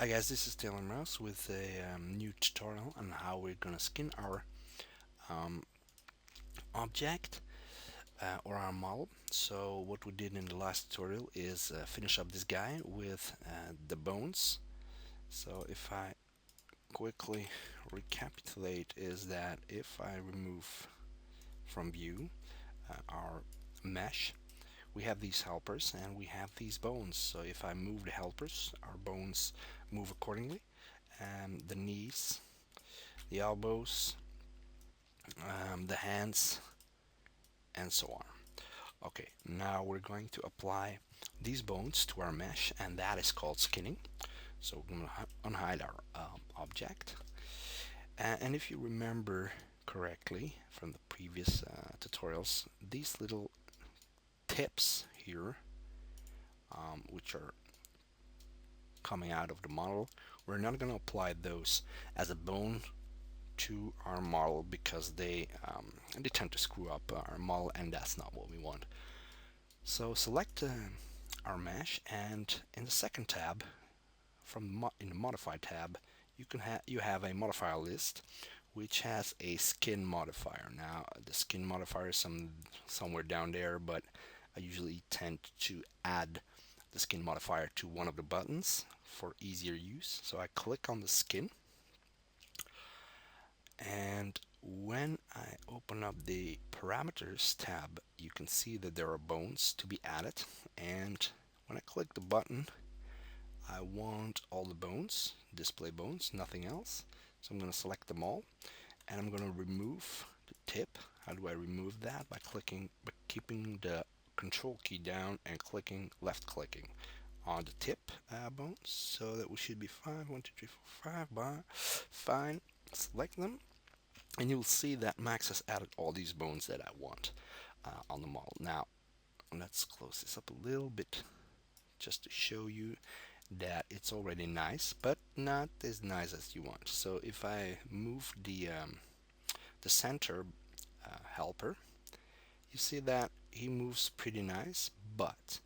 Hi guys, this is Taylor Mouse with a new tutorial on how we're gonna skin our um, object or our model. So what we did in the last tutorial is finish up this guy with the bones. So if I quickly recapitulate, is that if I remove from view our mesh, we have these helpers and we have these bones. So if I move the helpers, our bones move accordingly. The knees, the elbows, the hands, and so on. Okay, now we're going to apply these bones to our mesh, and that is called skinning. So we're going to unhide our object. And if you remember correctly from the previous tutorials, these little tips here, which are coming out of the model, we're not going to apply those as a bone to our model because they tend to screw up our model, and that's not what we want. So select our mesh, and in the second tab, in the Modify tab, you have a modifier list which has a skin modifier. Now the skin modifier is somewhere down there, but I usually tend to add the skin modifier to one of the buttons for easier use. So I click on the skin, and when I open up the parameters tab, you can see that there are bones to be added, and when I click the button, I want all the bones, display bones, nothing else. So I'm going to select them all, and I'm going to remove the tip. How do I remove that? By keeping the control key down and left clicking on the tip bones. So that we should be fine. 1, 2, 3, 4, 5. Fine. Select them, and you'll see that Max has added all these bones that I want on the model. Now let's close this up a little bit just to show you that it's already nice, but not as nice as you want. So if I move the center helper, you see that he moves pretty nice, but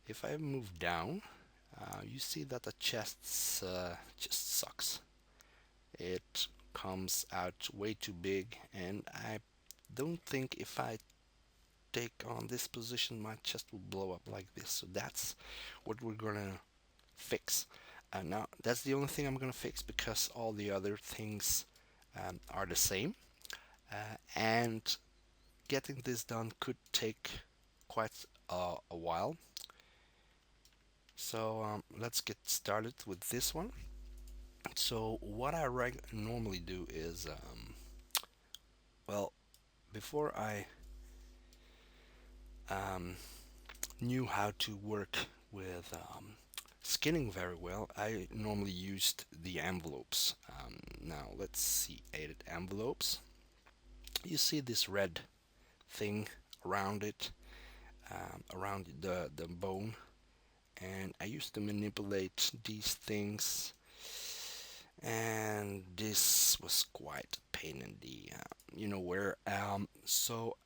if I move down, you see that the chest just sucks. It comes out way too big, and I don't think if I take on this position my chest will blow up like this. So that's what we're gonna fix. Now that's the only thing I'm gonna fix because all the other things are the same, and getting this done could take quite a while. So let's get started with this one. So what I normally do is, well, before I um, knew how to work with skinning very well, I normally used the envelopes. Now let's see, edit envelopes. You see this red thing around it, around the bone, and I used to manipulate these things, and this was quite a pain in the where. So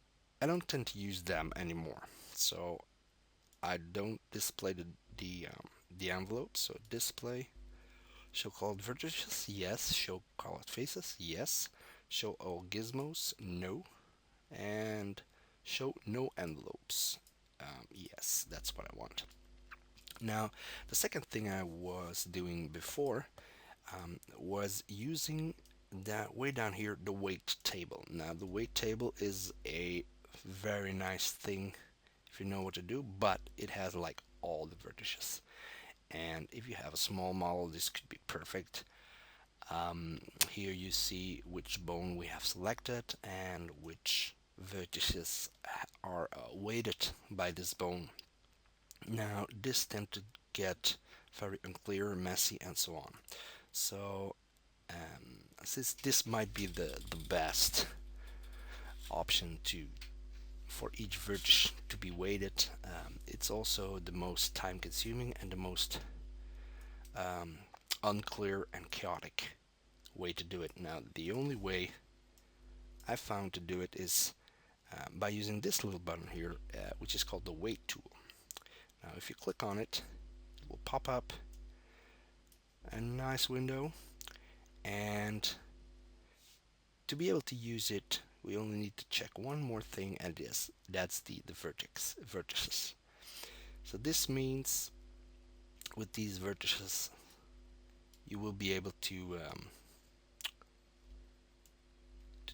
I don't tend to use them anymore. So I don't display the envelope. So display, show colored vertices, yes. Show colored faces, yes. Show all gizmos, no. And show no envelopes, yes. That's what I want. Now the second thing I was doing before was using that way down here, the weight table. Now the weight table is a very nice thing if you know what to do, but it has like all the vertices, and if you have a small model this could be perfect. Here you see which bone we have selected and which vertices are weighted by this bone. Now this tend to get very unclear, messy, and so on. So since this might be the best option to for each vertex to be weighted, it's also the most time consuming and the most um, unclear and chaotic way to do it. Now the only way I found to do it is by using this little button here, which is called the weight tool. Now if you click on it, it will pop up a nice window, and to be able to use it, we only need to check one more thing, and that's the vertices. So this means with these vertices, you will be able to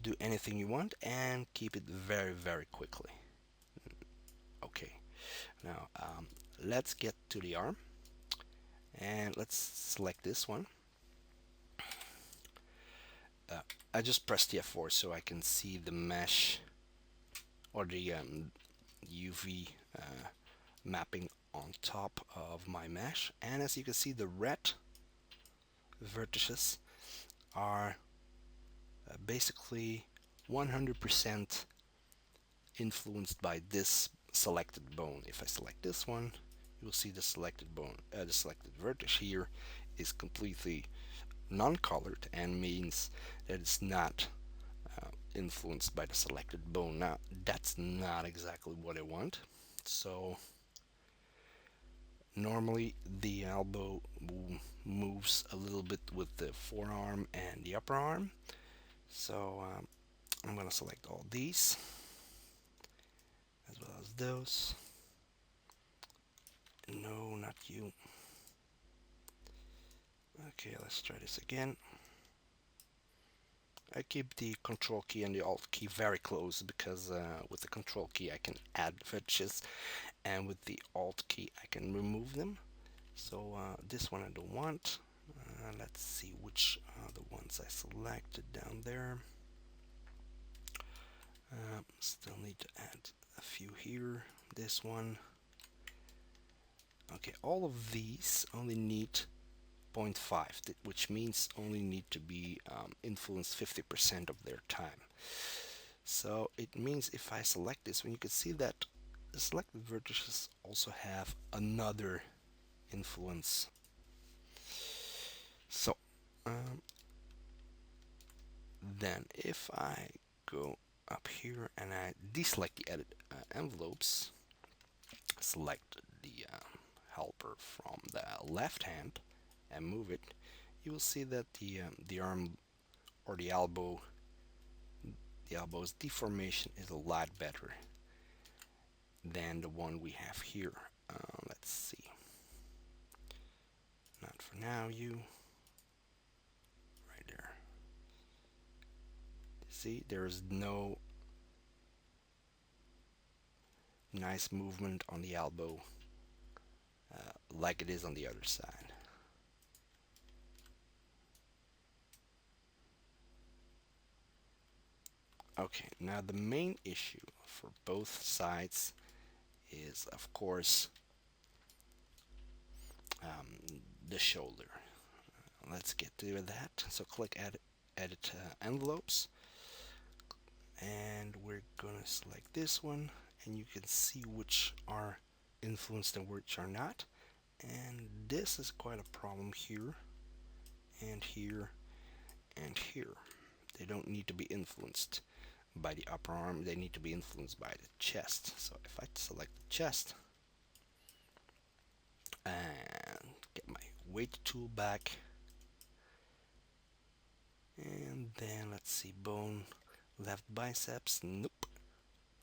do anything you want and keep it very, very quickly. Okay, now let's get to the arm, and let's select this one. I just pressed the F4 so I can see the mesh or the UV mapping on top of my mesh, and as you can see, the red vertices are basically 100% influenced by this selected bone. If I select this one, you will see the selected bone, the selected vertex here is completely non-colored and means that it's not influenced by the selected bone. Now, that's not exactly what I want. So normally the elbow moves a little bit with the forearm and the upper arm. So I'm going to select all these as well as those. No, not you. Okay, let's try this again. I keep the control key and the alt key very close because with the control key I can add vertices, and with the alt key I can remove them. So this one I don't want. Let's see which are the ones I selected down there. Still need to add a few here. This one. Okay, all of these only need 0.5, which means only need to be influenced 50% of their time. So it means if I select this one, you can see that the selected vertices also have another influence. So then if I go up here and I deselect the edit envelopes, select the helper from the left hand and move it, you will see that the arm or the elbow's deformation is a lot better than the one we have here. Let's see. Not for now, you. Right there. See, there is no nice movement on the elbow like it is on the other side. Okay, now the main issue for both sides is, of course, the shoulder. Let's get to that. So click edit envelopes, and we're gonna select this one, and you can see which are influenced and which are not. And this is quite a problem here, and here, and here. They don't need to be influenced by the upper arm, they need to be influenced by the chest. So if I select the chest and get my weight tool back, and then let's see, bone, left biceps, nope.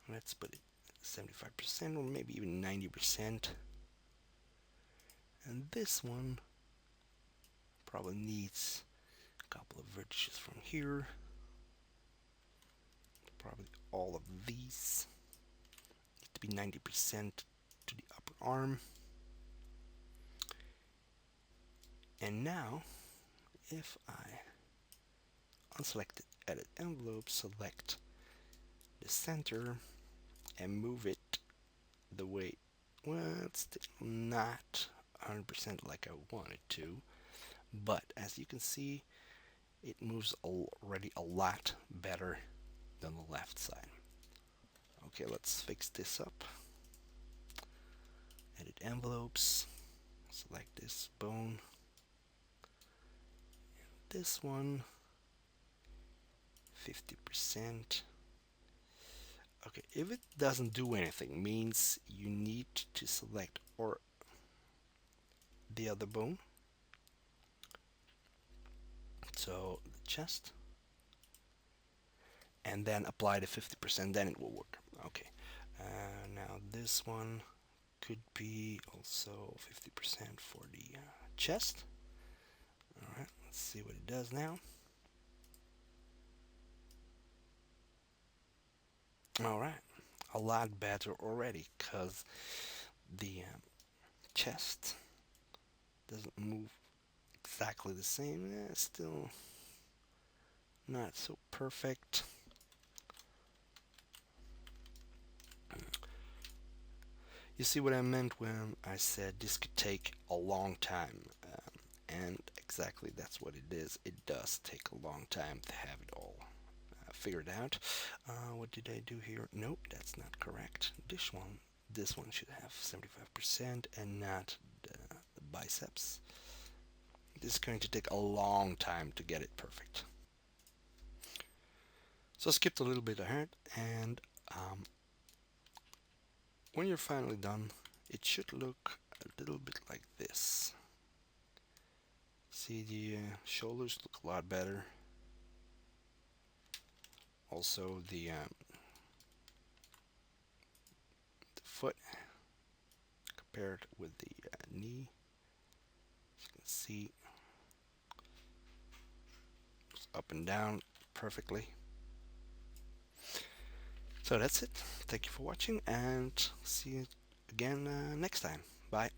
Let's put it 75% or maybe even 90%. And this one probably needs a couple of vertices from here. Probably all of these need to be 90% to the upper arm. And now, if I unselect edit envelope, select the center and move it the way, well, it's still not 100% like I want it to, but as you can see, it moves already a lot better than the left side. Okay, let's fix this up. Edit envelopes, select this bone, this one 50%. Okay, if it doesn't do anything, means you need to select or the other bone So the chest, and then apply the 50%, then it will work. Okay, now this one could be also 50% for the chest. Alright, let's see what it does now. Alright, a lot better already, because the chest doesn't move exactly the same. Still not so perfect. You see what I meant when I said this could take a long time, and exactly that's what it is. It does take a long time to have it all figured out. What did I do here? Nope, that's not correct. This one should have 75% and not the biceps. This is going to take a long time to get it perfect. So I skipped a little bit ahead, and when you're finally done, it should look a little bit like this. See, the shoulders look a lot better. Also, the foot compared with the knee, as you can see, it's up and down perfectly. So that's it. Thank you for watching, and see you again next time. Bye.